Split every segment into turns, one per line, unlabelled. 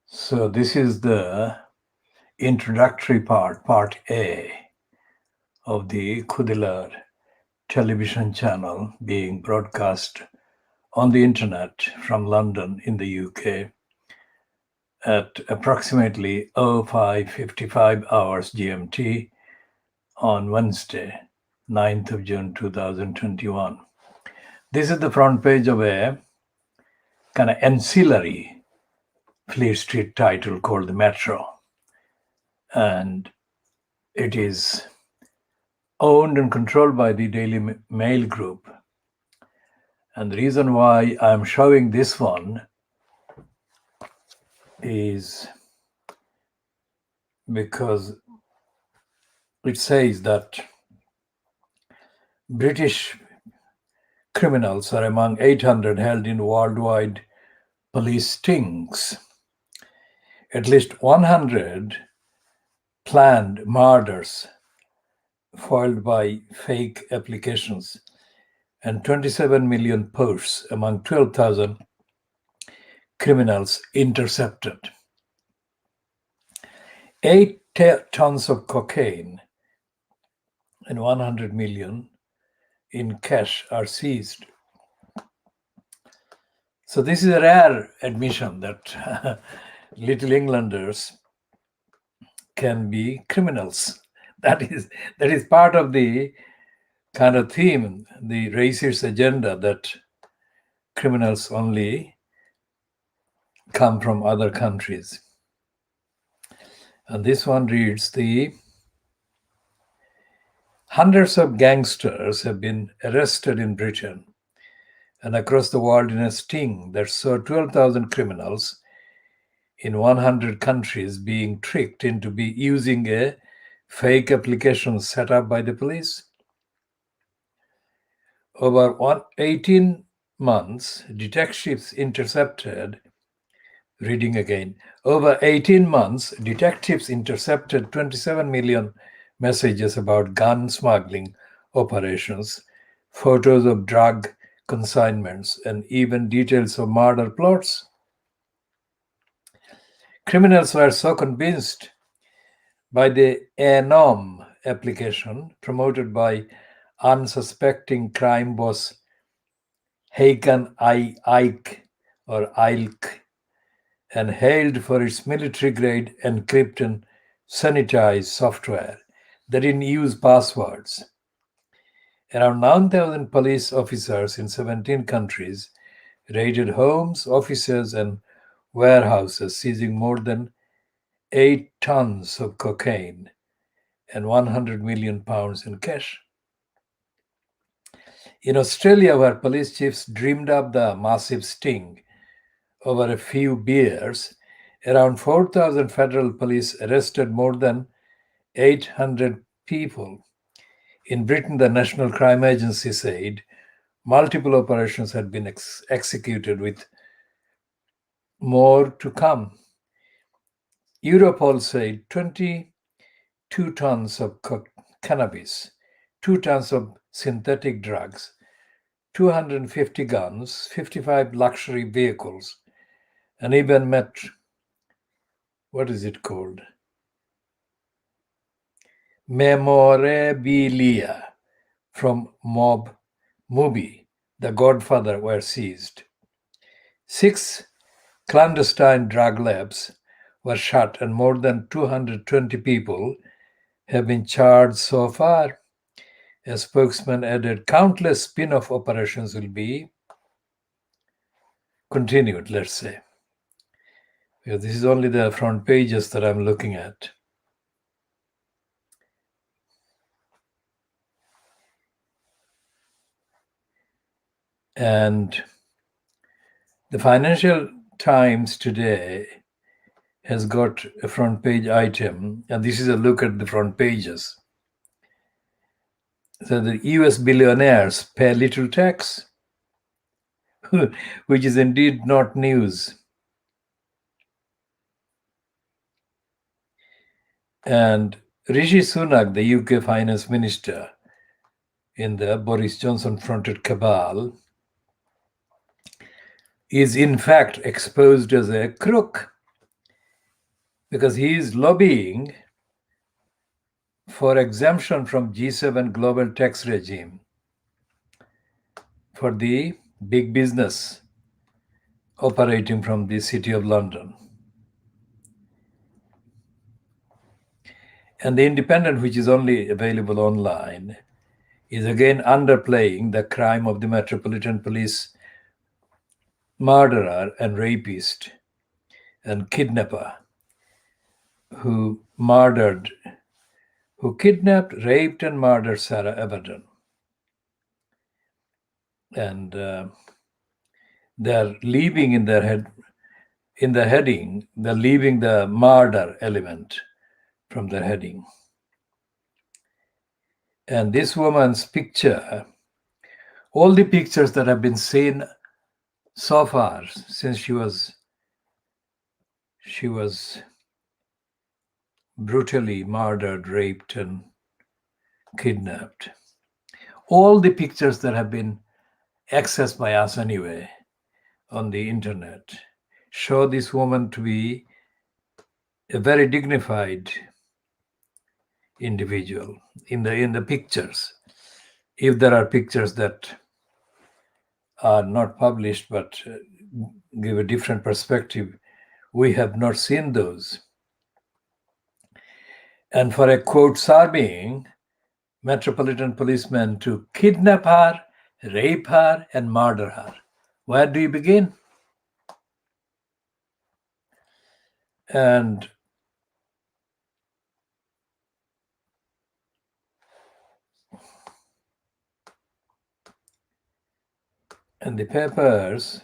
So this is the introductory part A of the Khoodeelaar television channel being broadcast on the internet from London in the UK at approximately 05:55 hours GMT on Wednesday, 9th of June 2021. This is the front page of a kind of ancillary Fleet Street title called The Metro. And it is owned and controlled by the Daily Mail Group. And the reason why I'm showing this one is because it says that British criminals are among 800 held in worldwide police stings. At least 100 planned murders foiled by fake applications and 27 million posts among 12,000 criminals intercepted. 8 tons of cocaine and 100 million in cash are seized. So this is a rare admission that Little Englanders can be criminals. That is part of the kind of theme, the racist agenda, that criminals only come from other countries. And this one reads, the hundreds of gangsters have been arrested in Britain and across the world in a sting that saw 12,000 criminals in 100 countries being tricked into using a fake application set up by the police. Over 18 months, detectives intercepted, reading again, over 18 months, detectives intercepted 27 million messages about gun smuggling operations, photos of drug consignments, and even details of murder plots. Criminals were so convinced by the Anom application promoted by unsuspecting crime boss Haque and hailed for its military-grade encrypted and sanitized software that didn't use passwords. Around 9,000 police officers in 17 countries raided homes, offices, and warehouses, seizing more than 8 tons of cocaine and 100 million pounds in cash. In Australia, where police chiefs dreamed up the massive sting over a few beers, around 4,000 federal police arrested more than 800 people. In Britain, the National Crime Agency said multiple operations had been executed, with more to come. Europol said 22 tons of cannabis, 2 tons of synthetic drugs, 250 guns, 55 luxury vehicles, and even met, what is it called? Memorabilia from mob movie, The Godfather, were seized. 6 clandestine drug labs were shut, and more than 220 people have been charged so far. A spokesman added, countless spin-off operations will be continued, let's say. Yeah, this is only the front pages that I'm looking at. And the Financial Times today has got a front page item, and this is a look at the front pages. So the US billionaires pay little tax, which is indeed not news. And Rishi Sunak, the UK finance minister in the Boris Johnson-fronted cabal, is in fact exposed as a crook. because he is lobbying for exemption from G7 global tax regime for the big business operating from the City of London. And The Independent, which is only available online, is again underplaying the crime of the Metropolitan Police murderer and rapist and kidnapper who kidnapped, raped, and murdered Sarah Everton. And they're leaving in their head, in the heading, they're leaving the murder element from their heading. And this woman's picture, all the pictures that have been seen so far since she was brutally murdered, raped, and kidnapped, all the pictures that have been accessed by us anyway on the internet show this woman to be a very dignified individual in the pictures. If there are pictures that are not published but give a different perspective, we have not seen those. And for a quote serving Metropolitan policeman to kidnap her, rape her, and murder her, where do you begin? And the papers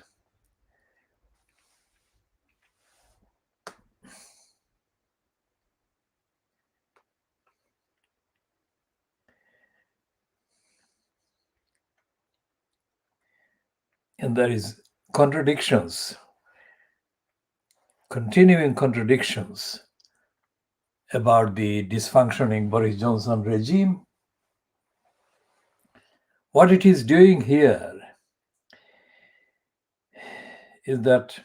and there is contradictions, continuing contradictions about the dysfunctioning Boris Johnson regime. What it is doing here is that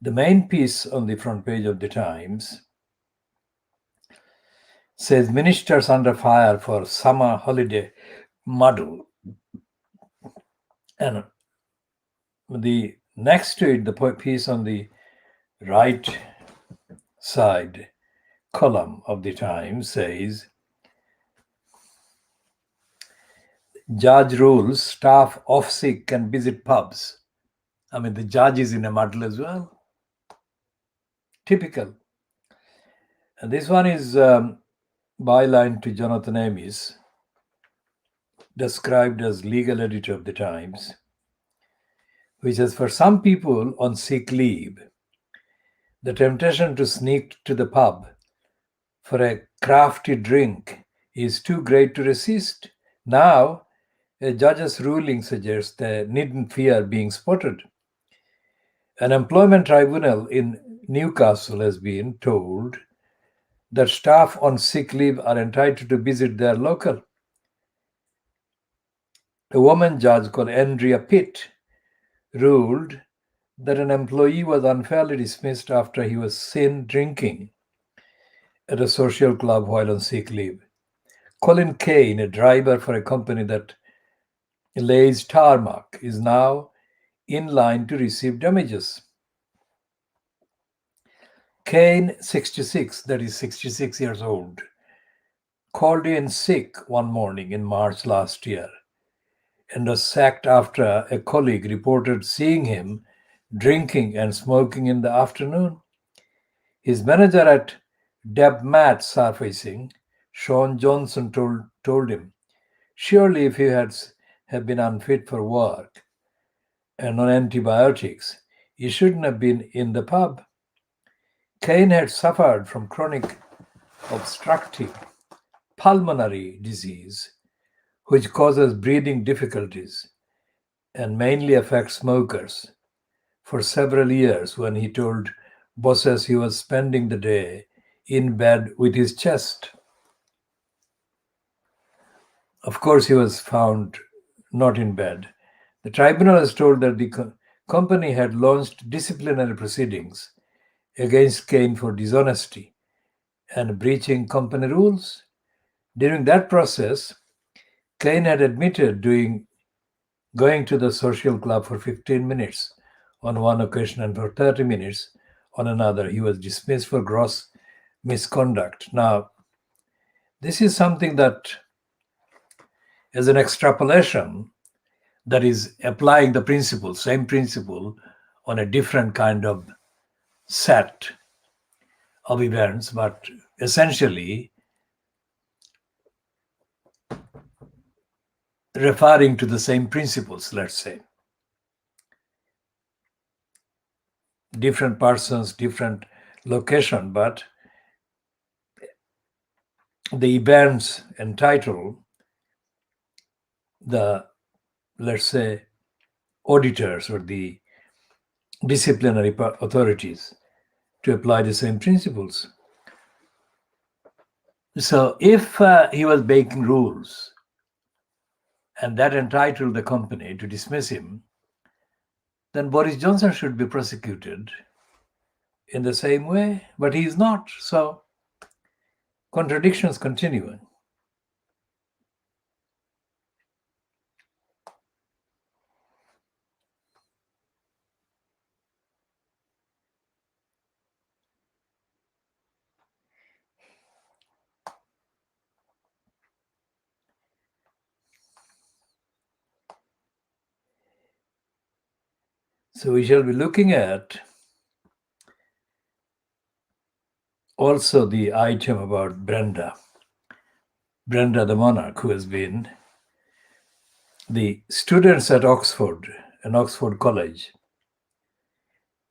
the main piece on the front page of the Times says ministers under fire for summer holiday muddle. And the next to it, the piece on the right side column of the Times says, judge rules staff off sick can visit pubs. I mean, the judge is in a muddle as well. Typical. And this one is byline to Jonathan Amis, described as legal editor of the Times, which says, for some people on sick leave, the temptation to sneak to the pub for a crafty drink is too great to resist. Now, a judge's ruling suggests they needn't fear being spotted. An employment tribunal in Newcastle has been told that staff on sick leave are entitled to visit their local. A woman judge called Andrea Pitt ruled that an employee was unfairly dismissed after he was seen drinking at a social club while on sick leave. Colin Kane, a driver for a company that lays tarmac, is now in line to receive damages. Kane, 66, that is 66 years old, called in sick one morning in March last year and was sacked after a colleague reported seeing him drinking and smoking in the afternoon. His manager at Debmat Surfacing, Sean Johnson, told him, surely if he have been unfit for work and on antibiotics, he shouldn't have been in the pub. Kane had suffered from chronic obstructive pulmonary disease, which causes breathing difficulties and mainly affects smokers, for several years when he told bosses he was spending the day in bed with his chest. Of course, he was found not in bed. The tribunal has told that the company had launched disciplinary proceedings against Cain for dishonesty and breaching company rules. During that process, Cain had admitted going to the social club for 15 minutes on one occasion and for 30 minutes on another. He was dismissed for gross misconduct. Now, this is something that is an extrapolation that is applying the principle, same principle, on a different kind of set of events, but essentially referring to the same principles, let's say. Different persons, different location, but the events entitle the, let's say, auditors or the disciplinary authorities to apply the same principles. So if he was breaking rules and that entitled the company to dismiss him, then Boris Johnson should be prosecuted in the same way, but he is not. So contradictions continue. So we shall be looking at also the item about Brenda the monarch, who has been the students at Oxford and Oxford College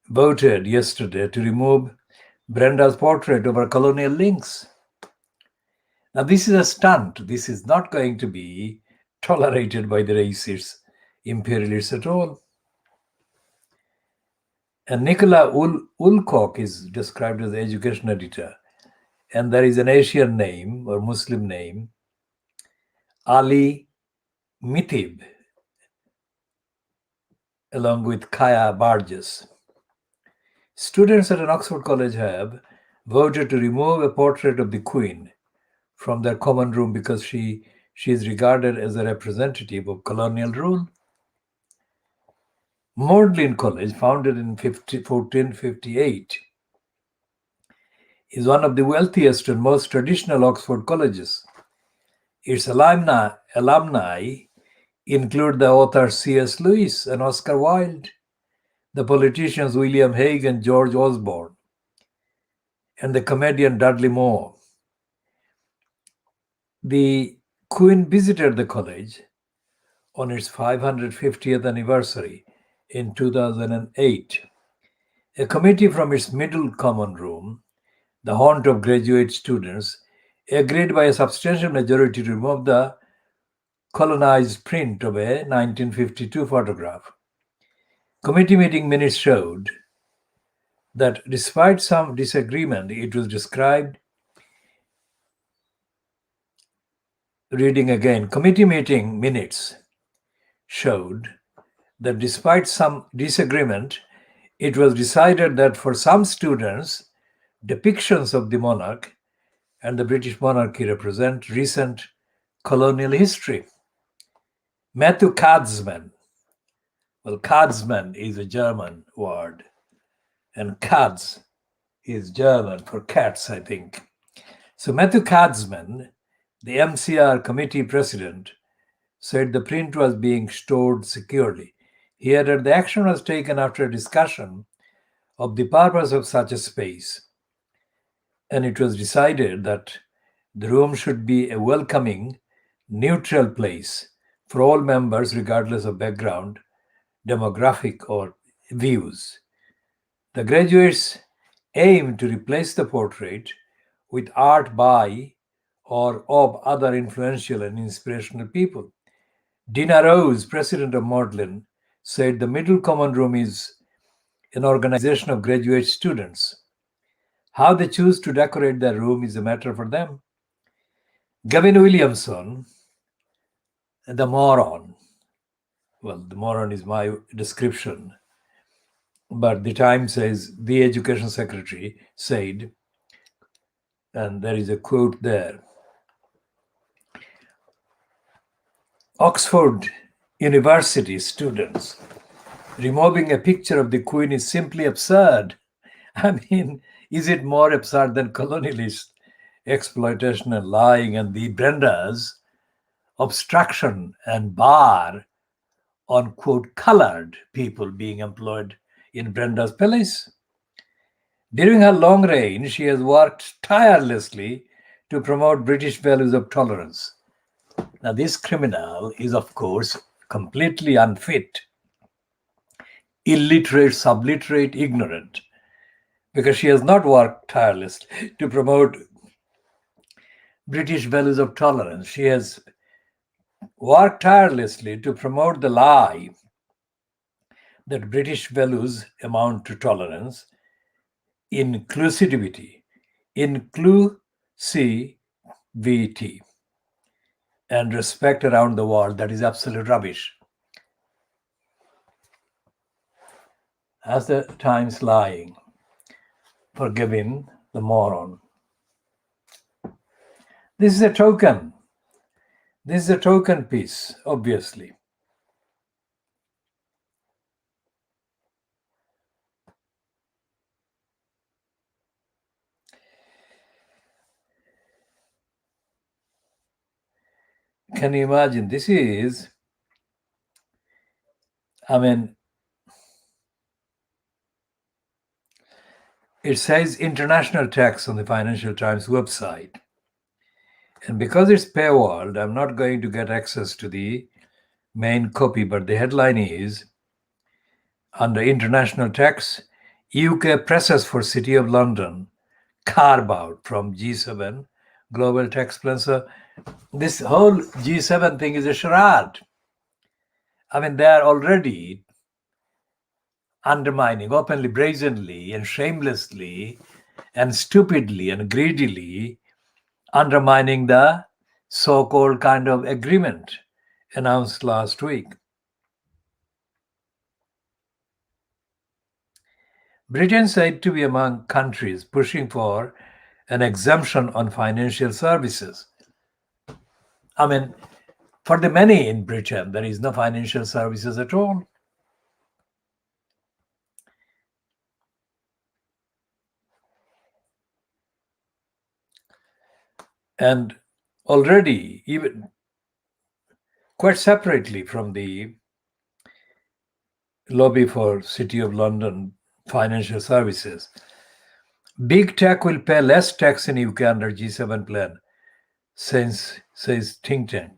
voted yesterday to remove Brenda's portrait over colonial links. Now, this is a stunt. This is not going to be tolerated by the racists, imperialists at all. And Nicola Woolcock is described as the education editor. And there is an Asian name or Muslim name, Ali Mitib, along with Kaya Barges. Students at an Oxford college have voted to remove a portrait of the Queen from their common room because she is regarded as a representative of colonial rule. Magdalen College, founded in 1458, is one of the wealthiest and most traditional Oxford colleges. Its alumni include the authors C.S. Lewis and Oscar Wilde, the politicians William Hague and George Osborne, and the comedian Dudley Moore. The Queen visited the college on its 550th anniversary in 2008. A committee from its middle common room, the haunt of graduate students, agreed by a substantial majority to remove the colonized print of a 1952 photograph. Committee meeting minutes showed that despite some disagreement, it was described, reading again, committee meeting minutes showed that despite some disagreement, it was decided that for some students, depictions of the monarch and the British monarchy represent recent colonial history. Matthew Katzman, well, Katzman is a German word, and Katz is German for cats, I think. So Matthew Katzman, the MCR committee president, said the print was being stored securely. He added the action was taken after a discussion of the purpose of such a space, and it was decided that the room should be a welcoming, neutral place for all members regardless of background, demographic, or views. The graduates aim to replace the portrait with art by or of other influential and inspirational people. Dina Rose, president of Magdalen, said the middle common room is an organization of graduate students. How they choose to decorate their room is a matter for them. Gavin Williamson, the moron, well, the moron is my description, But the Times says the education secretary said, and there is a quote there, Oxford University students removing a picture of the Queen is simply absurd. I mean, is it more absurd than colonialist exploitation and lying and the Brenda's obstruction and bar on, quote, colored people being employed in Brenda's palace? During her long reign, she has worked tirelessly to promote British values of tolerance. Now, this criminal is, of course, completely unfit, illiterate, subliterate, ignorant, because she has not worked tirelessly to promote British values of tolerance. She has worked tirelessly to promote the lie that British values amount to tolerance, inclusivity, and respect around the world. That is absolute rubbish. As the Times lying, forgiving the moron. This is a token. This is a token piece, obviously. Can you imagine? This is, I mean, it says international tax on the Financial Times website. And because it's paywalled, I'm not going to get access to the main copy, but the headline is, under international tax, UK presses for City of London carve out from G7 global tax plan. So this whole G7 thing is a charade. I mean, they are already undermining openly, brazenly, and shamelessly, and stupidly and greedily undermining the so-called kind of agreement announced last week. Britain said to be among countries pushing for an exemption on financial services. I mean, for the many in Britain, there is no financial services at all. And already, even quite separately from the lobby for City of London financial services, big tech will pay less tax in UK under G7 plan, says think tank.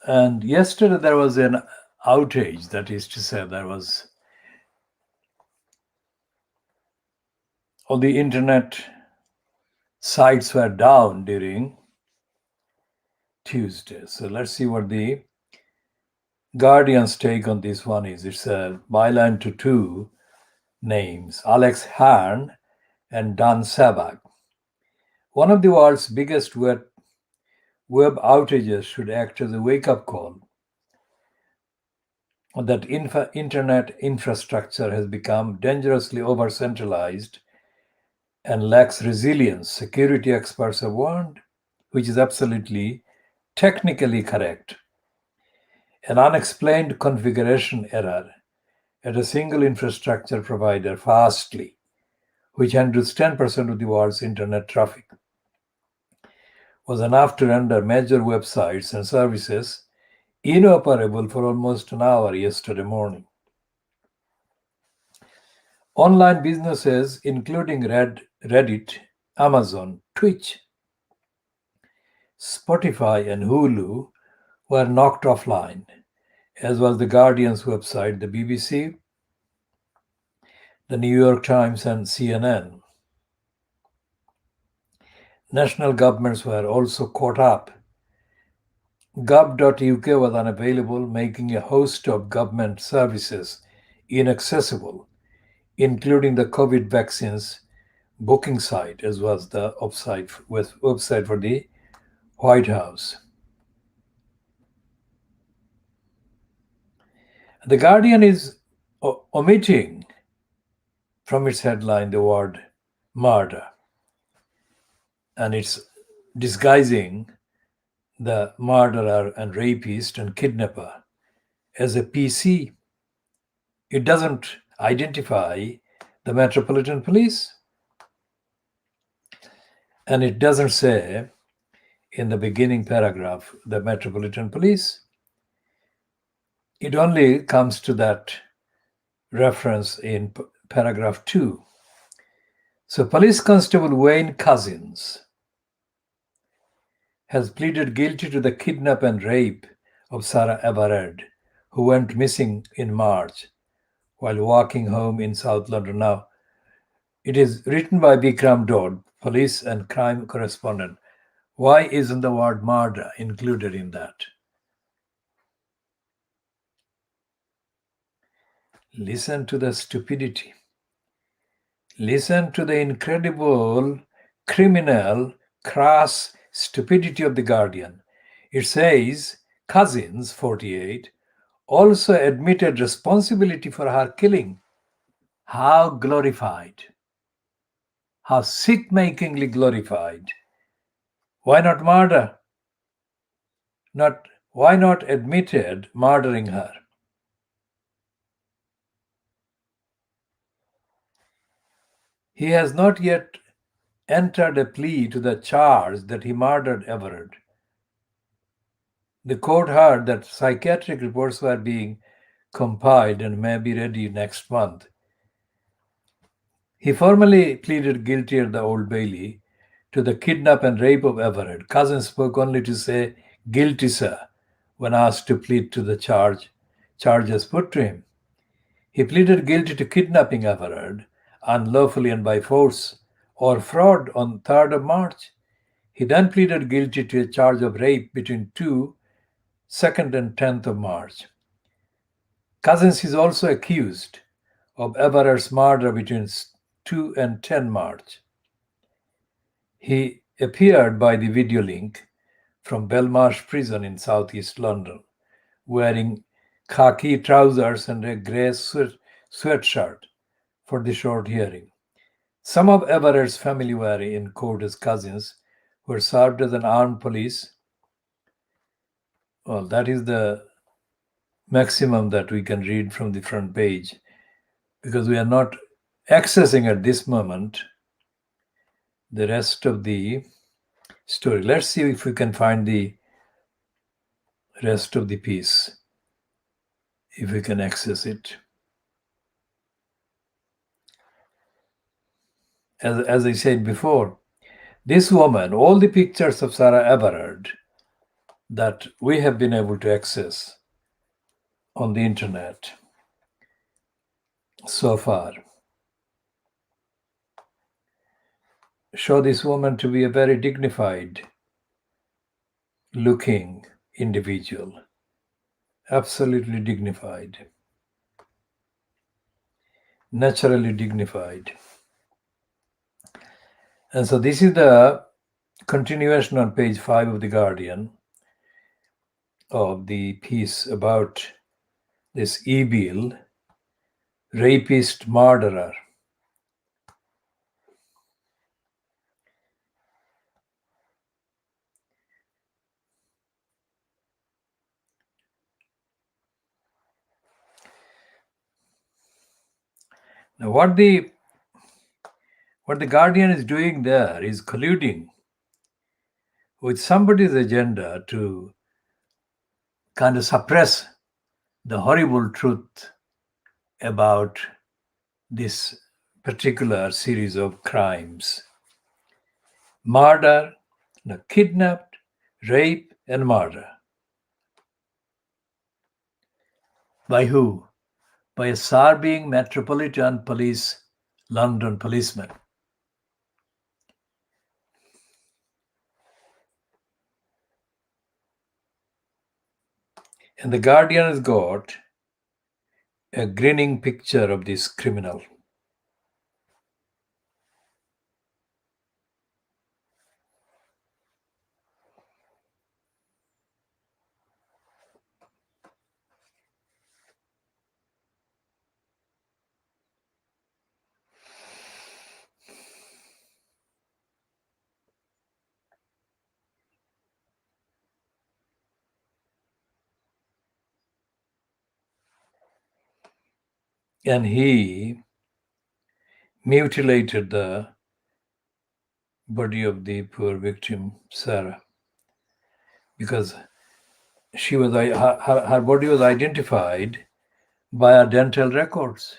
And yesterday there was an outage, that is to say, there was all the internet sites were down during Tuesday. So let's see what the Guardian's take on this one is. It's a byline to two names, Alex Hearn and Dan Savak. One of the world's biggest web outages should act as a wake-up call that internet infrastructure has become dangerously over-centralized and lacks resilience, security experts have warned, which is absolutely technically correct. An unexplained configuration error at a single infrastructure provider, Fastly, which handles 10% of the world's internet traffic, was enough to render major websites and services inoperable for almost an hour yesterday morning. Online businesses, including Reddit, Amazon, Twitch, Spotify, and Hulu, were knocked offline, as was the Guardian's website, the BBC, the New York Times, and CNN. National governments were also caught up. Gov.uk was unavailable, making a host of government services inaccessible, including the COVID vaccines booking site, as well as the website for the White House. The Guardian is omitting from its headline the word murder, and it's disguising the murderer and rapist and kidnapper as a PC. It doesn't identify the Metropolitan Police, and it doesn't say in the beginning paragraph the Metropolitan Police. It only comes to that reference in paragraph 2. So Police Constable Wayne Couzens has pleaded guilty to the kidnap and rape of Sarah Everard, who went missing in March while walking home in South London. Now, it is written by Bikram Dodd, police and crime correspondent. Why isn't the word murder included in that? Listen to the stupidity. Listen to the incredible, criminal, crass stupidity of the Guardian. It says Couzens, 48, also admitted responsibility for her killing. How glorified. How sick-makingly glorified. Why not murder? Why not admitted murdering her? He has not yet entered a plea to the charge that he murdered Everard. The court heard that psychiatric reports were being compiled and may be ready next month. He formally pleaded guilty at the Old Bailey to the kidnap and rape of Everard. Couzens spoke only to say, "Guilty, sir," when asked to plead to the charges put to him. He pleaded guilty to kidnapping Everard unlawfully and by force or fraud on 3rd of March. He then pleaded guilty to a charge of rape between 2nd and 10th of March. Couzens is also accused of Everard's murder between 2 and 10 March. He appeared by the video link from Belmarsh Prison in southeast London, wearing khaki trousers and a grey sweatshirt for the short hearing. Some of Everard's family were in court as cousins who were served as an armed police. Well, that is the maximum that we can read from the front page, because we are not accessing at this moment the rest of the story. Let's see if we can find the rest of the piece, if we can access it. As I said before, this woman, all the pictures of Sarah Everard that we have been able to access on the internet so far show this woman to be a very dignified looking individual, absolutely dignified, naturally dignified. And so this is the continuation on page 5 of The Guardian of the piece about this evil rapist murderer. Now, what the Guardian is doing there is colluding with somebody's agenda to kind of suppress the horrible truth about this particular series of crimes: murder, kidnapped, rape, and murder. By who? By a Sarbing Metropolitan Police London policeman. And the Guardian has got a grinning picture of this criminal. And he mutilated the body of the poor victim, Sarah, because her body was identified by her dental records.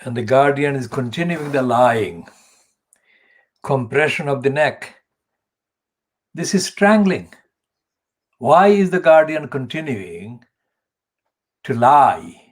And the Guardian is continuing the lying. Compression of the neck. This is strangling. Why is the Guardian continuing to lie?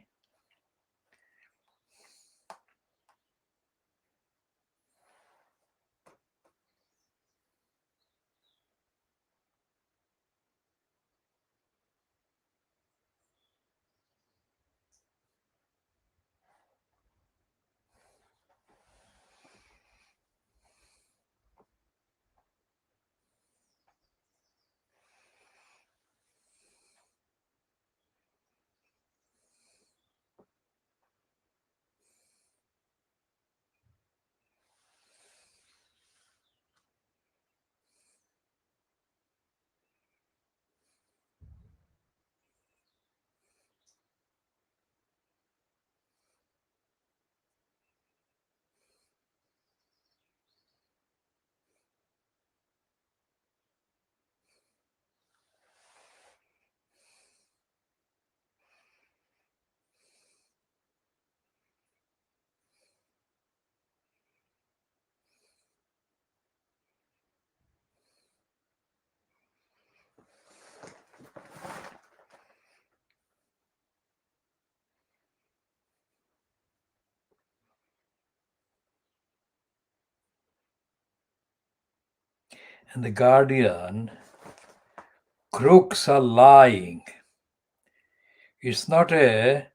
And the Guardian crooks are lying. It's not a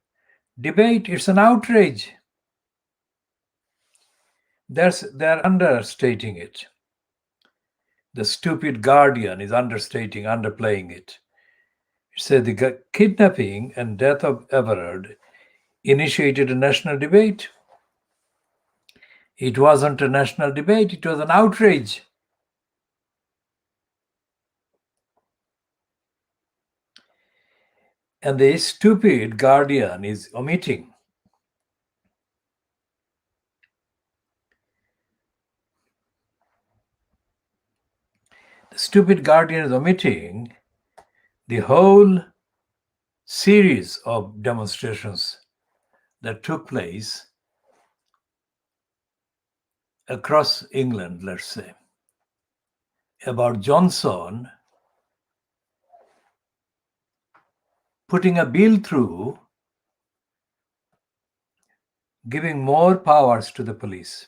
debate, it's an outrage. They're understating it. The stupid Guardian is underplaying it. It said the kidnapping and death of Everard initiated a national debate. It wasn't a national debate, it was an outrage. And the stupid Guardian is omitting. The stupid Guardian is omitting the whole series of demonstrations that took place across England, let's say, about Johnson putting a bill through giving more powers to the police.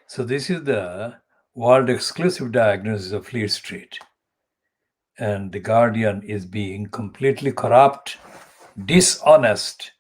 So this is the world exclusive diagnosis of Fleet Street. And the Guardian is being completely corrupt, dishonest.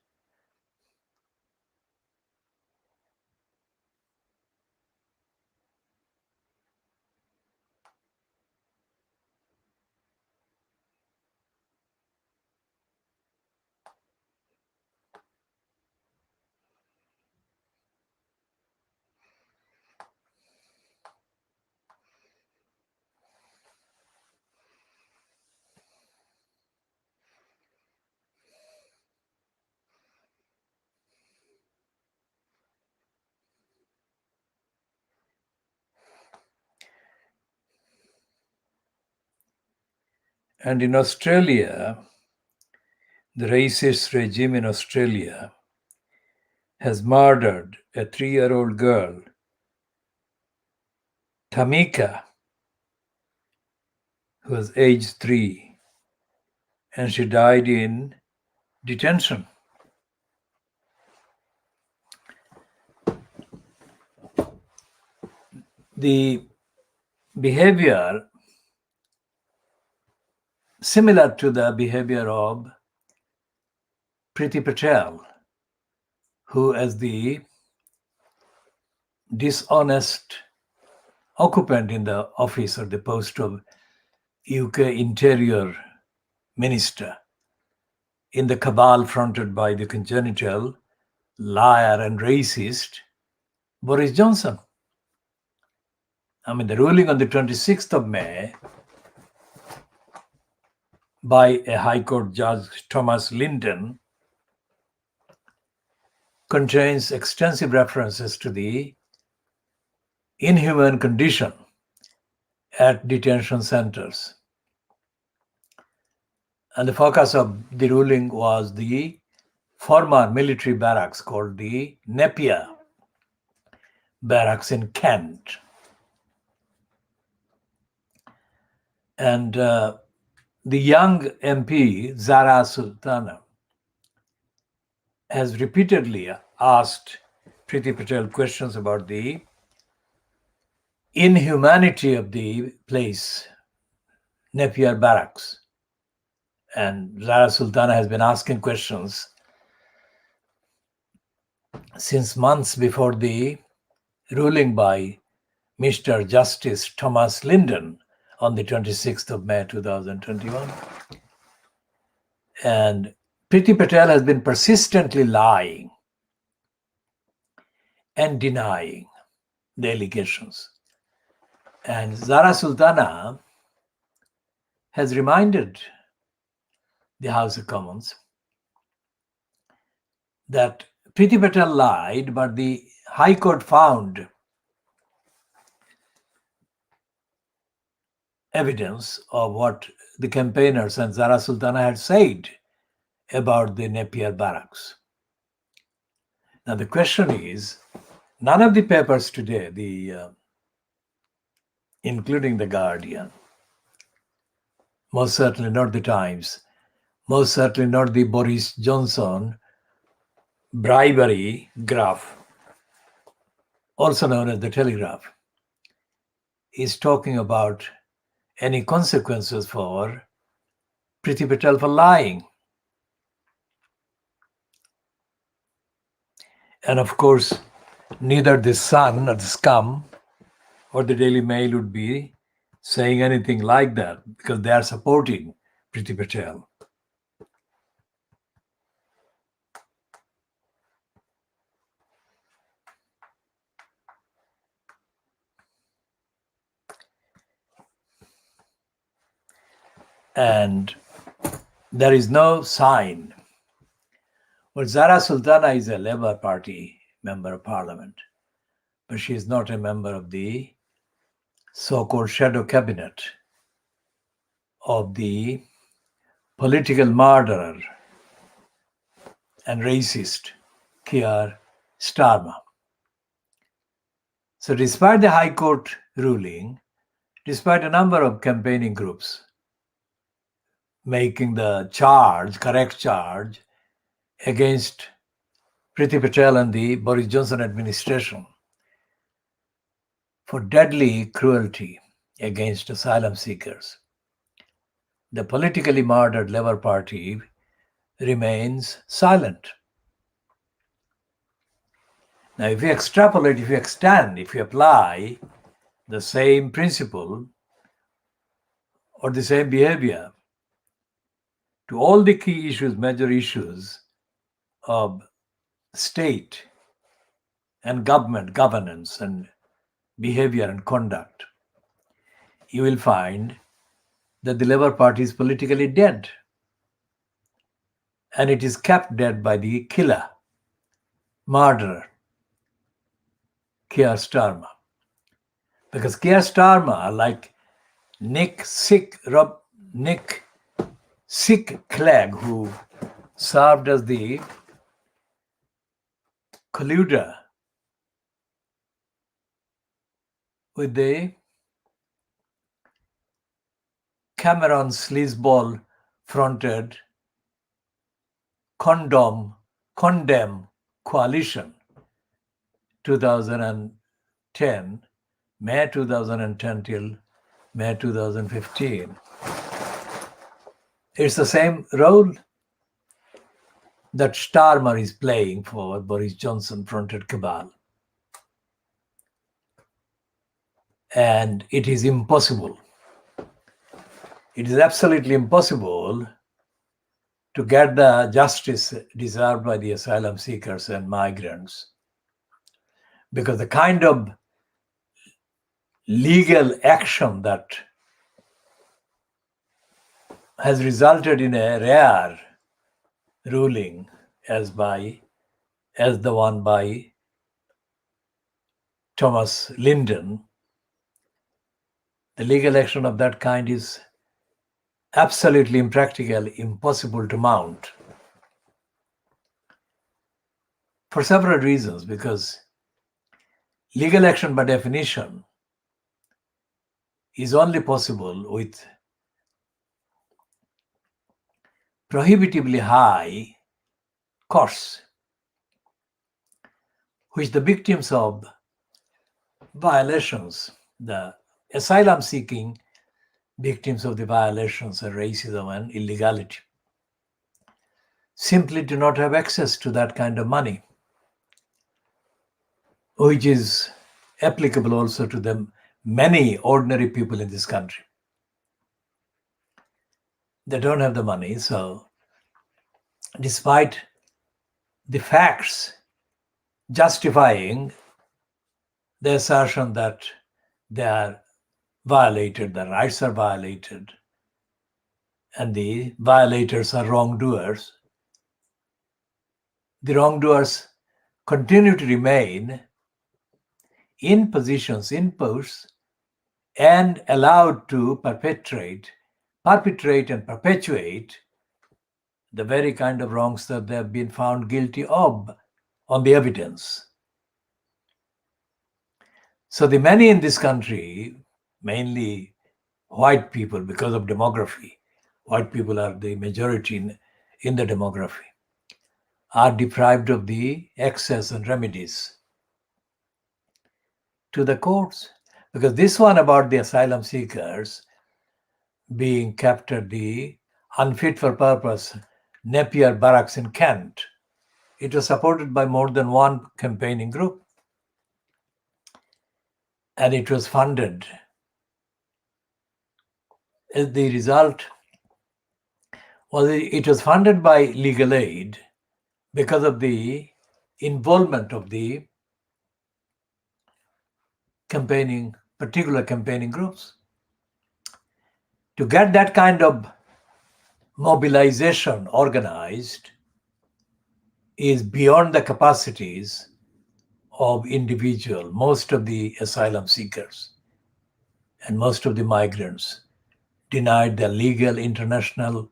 And in Australia, the racist regime in Australia has murdered a 3-year-old girl, Tamika, who was age 3, and she died in detention. The behavior similar to the behavior of Priti Patel, who, as the dishonest occupant in the office or the post of UK Interior Minister, in the cabal fronted by the congenital liar and racist Boris Johnson. I mean, the ruling on the 26th of May by a High Court Judge Thomas Lindon contains extensive references to the inhuman condition at detention centers. And the focus of the ruling was the former military barracks called the Napier barracks in Kent. And the young MP, Zara Sultana, has repeatedly asked Priti Patel questions about the inhumanity of the place, Napier barracks. And Zara Sultana has been asking questions since months before the ruling by Mr. Justice Thomas Lindon on the 26th of May 2021. And Priti Patel has been persistently lying and denying the allegations. And Zara Sultana has reminded the House of Commons that Priti Patel lied, but the High Court found evidence of what the campaigners and Zara Sultana had said about the Napier barracks. Now the question is, none of the papers today, including the Guardian, most certainly not the Times, most certainly not the Boris Johnson bribery graph, also known as the Telegraph, is talking about any consequences for Priti Patel for lying. And of course, neither the Sun or the Scum or the Daily Mail would be saying anything like that because they are supporting Priti Patel. And there is no sign. Well, Zara Sultana is a Labour Party member of Parliament, but she is not a member of the so-called shadow cabinet of the political murderer and racist Keir Starmer. So despite the High Court ruling, despite a number of campaigning groups making the correct charge against Priti Patel and the Boris Johnson administration, for deadly cruelty against asylum seekers. The politically murdered Labour Party remains silent. Now, if you extrapolate, if you extend, if you apply the same principle or the same behavior to all the key issues, major issues of state and government, governance and behavior and conduct, you will find that the Labour Party is politically dead. And it is kept dead by the killer, murderer, Keir Starmer. Because Keir Starmer, like Nick Clegg, who served as the colluder with the Cameron sleazeball fronted condemn coalition 2010, May 2010 till May 2015. It's the same role that Starmer is playing for Boris Johnson fronted cabal. And it is impossible. It is absolutely impossible to get the justice deserved by the asylum seekers and migrants, because the kind of legal action that has resulted in a rare ruling as the one by Thomas Linden, the legal action of that kind is absolutely impractical, impossible to mount for several reasons. Because legal action by definition is only possible with prohibitively high costs, which the victims of violations, the asylum seeking victims of the violations of racism and illegality, simply do not have access to that kind of money, which is applicable also to the many ordinary people in this country. They don't have the money, so despite the facts justifying the assertion that they are violated, the rights are violated, and the violators are wrongdoers, the wrongdoers continue to remain in positions, in posts, and allowed to perpetrate and perpetuate the very kind of wrongs that they have been found guilty of on the evidence. So the many in this country, mainly white people, because of demography, white people are the majority in the demography, are deprived of the access and remedies to the courts. Because this one about the asylum seekers being kept at the unfit for purpose Napier barracks in Kent, it was supported by more than one campaigning group. And it was funded. The result was it was funded by legal aid because of the involvement of the particular campaigning groups. To get that kind of mobilization organized is beyond the capacities of most of the asylum seekers and most of the migrants denied their international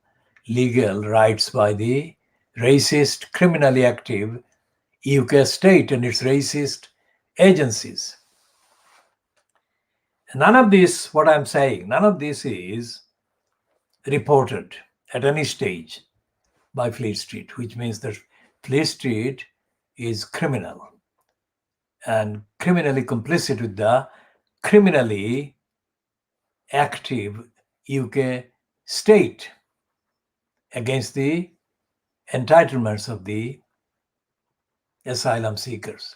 legal rights by the racist, criminally active UK state and its racist agencies. None of this, what I'm saying, none of this is reported at any stage by Fleet Street, which means that Fleet Street is criminal and criminally complicit with the criminally active UK state against the entitlements of the asylum seekers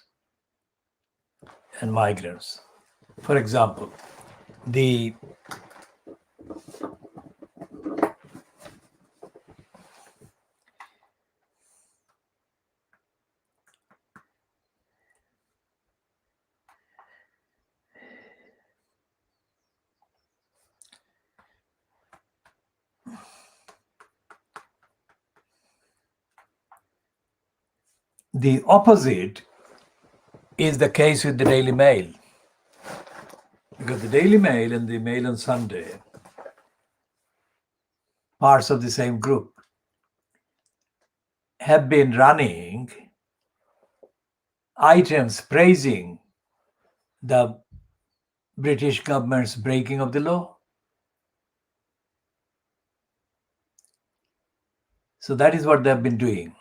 and migrants. For example, the opposite is the case with the Daily Mail, because the Daily Mail and the Mail on Sunday, parts of the same group, have been running items praising the British government's breaking of the law. So that is what they've been doing.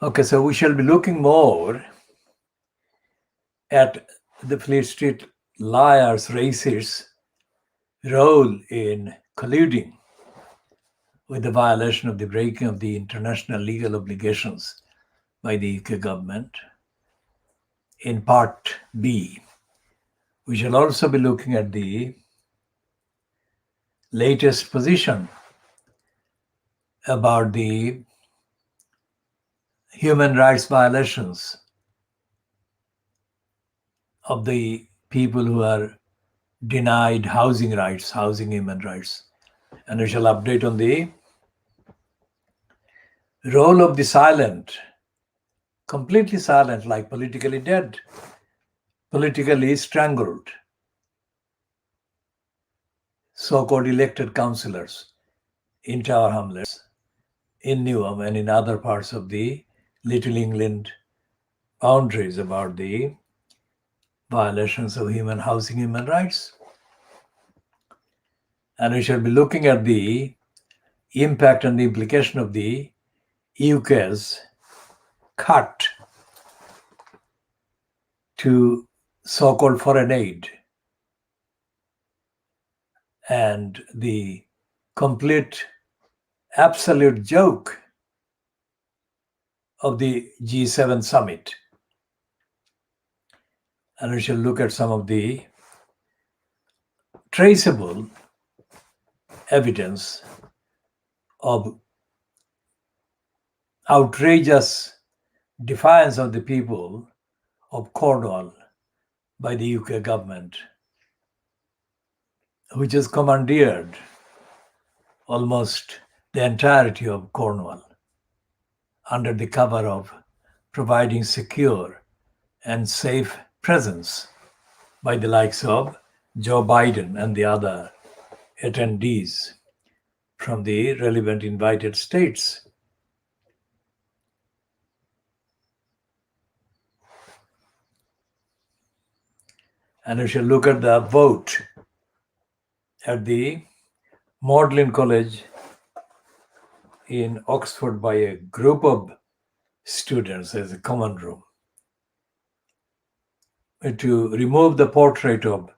Okay, so we shall be looking more at the Fleet Street liars, racists' role in colluding with the violation of the breaking of the international legal obligations by the UK government. In part B, we shall also be looking at the latest position about the human rights violations of the people who are denied housing rights, housing human rights. And we shall update on the role of the silent, completely silent, like politically dead, politically strangled, so-called elected councillors in Tower Hamlets, in Newham and in other parts of the Little England boundaries about the violations of housing human rights. And we shall be looking at the impact and the implication of the UK's cut to so-called foreign aid and the complete absolute joke of the G7 summit. And we shall look at some of the traceable evidence of outrageous defiance of the people of Cornwall by the UK government, which has commandeered almost the entirety of Cornwall under the cover of providing secure and safe presence by the likes of Joe Biden and the other attendees from the relevant invited states. And we shall look at the vote at the Magdalen College in Oxford by a group of students as a common room to remove the portrait of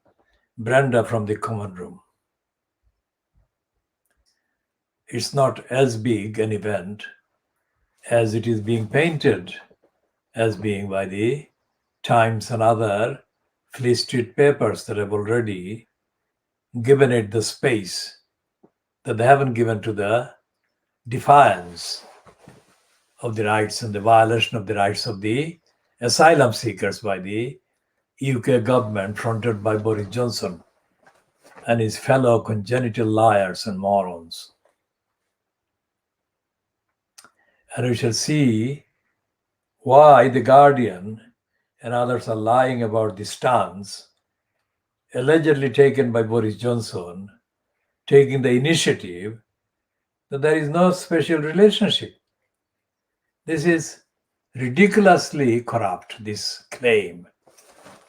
Brenda from the common room. It's not as big an event as it is being painted as being by the Times and other Fleet Street papers that have already given it the space that they haven't given to the defiance of the rights and the violation of the rights of the asylum seekers by the UK government fronted by Boris Johnson and his fellow congenital liars and morons. And we shall see why the Guardian and others are lying about the stance allegedly taken by Boris Johnson, taking the initiative that there is no special relationship. This is ridiculously corrupt, this claim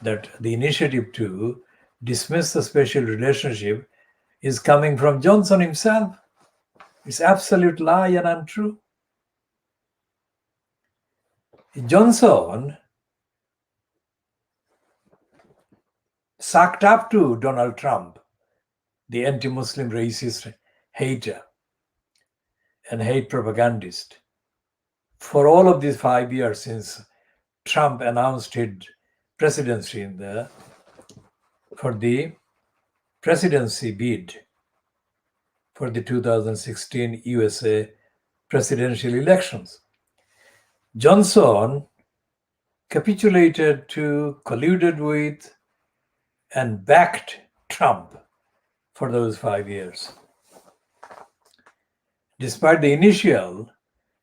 that the initiative to dismiss the special relationship is coming from Johnson himself. It's absolute lie and untrue. Johnson sucked up to Donald Trump, the anti-Muslim racist hater and hate propagandist, for all of these 5 years since Trump announced his presidency for the presidency bid for the 2016 USA presidential elections. Johnson capitulated to, colluded with, and backed Trump for those 5 years. Despite the initial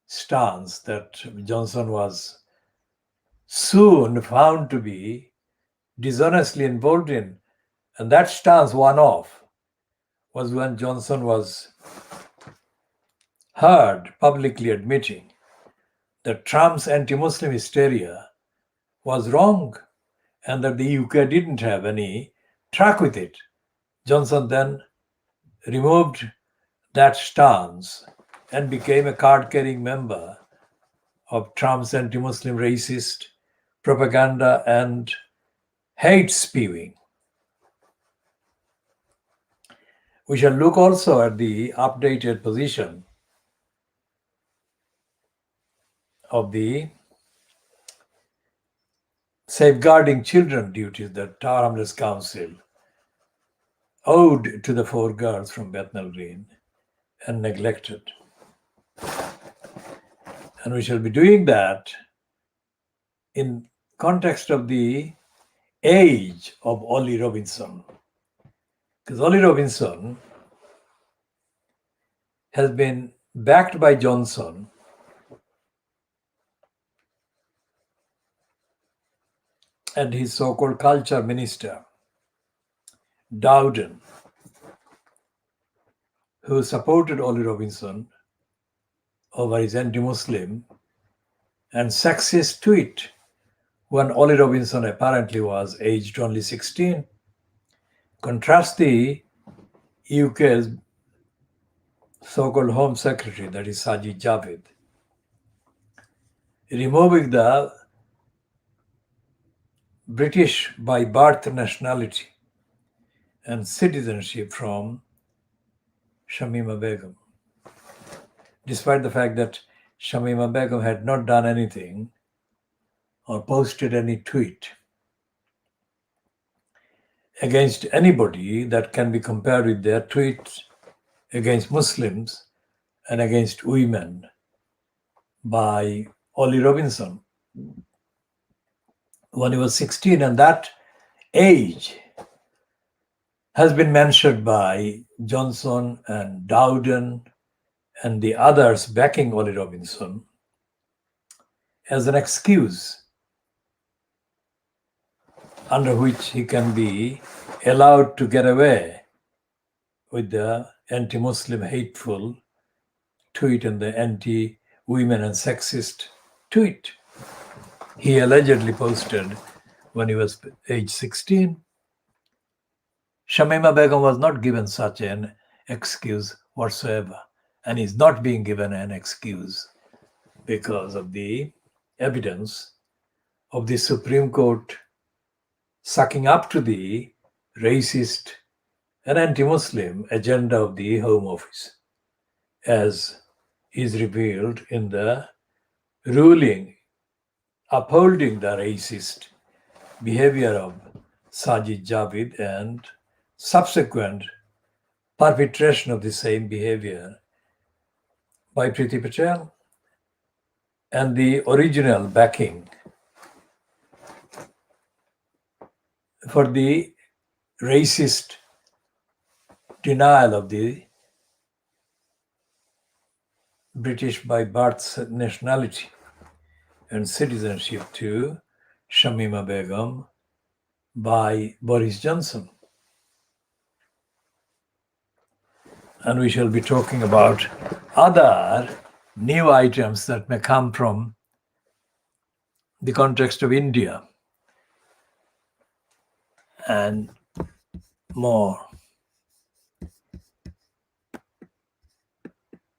stance that Johnson was soon found to be dishonestly involved in, and that stance won off was when Johnson was heard publicly admitting that Trump's anti-Muslim hysteria was wrong and that the UK didn't have any track with it. Johnson then removed that stance and became a card-carrying member of Trump's anti-Muslim racist propaganda and hate spewing. We shall look also at the updated position of the safeguarding children duties that Tower Hamlets Council owed to the 4 girls from Bethnal Green and neglected. And we shall be doing that in context of the age of Ollie Robinson. Because Ollie Robinson has been backed by Johnson and his so-called culture minister, Dowden, who supported Ollie Robinson over his anti-Muslim and sexist tweet when Ollie Robinson apparently was aged only 16. Contrast the UK's so-called Home Secretary, that is Sajid Javid, removing the British by birth nationality and citizenship from Shamima Begum, despite the fact that Shamima Begum had not done anything or posted any tweet against anybody that can be compared with their tweets against Muslims and against women by Ollie Robinson when he was 16. And that age has been mentioned by Johnson and Dowden and the others backing Ollie Robinson as an excuse under which he can be allowed to get away with the anti-Muslim hateful tweet and the anti-women and sexist tweet he allegedly posted when he was age 16. Shamima Begum was not given such an excuse whatsoever, and is not being given an excuse because of the evidence of the Supreme Court sucking up to the racist and anti-Muslim agenda of the Home Office, as is revealed in the ruling upholding the racist behavior of Sajid Javid and subsequent perpetration of the same behavior by Priti Patel, and the original backing for the racist denial of the British by birth nationality and citizenship to Shamima Begum by Boris Johnson. And we shall be talking about other new items that may come from the context of India and more.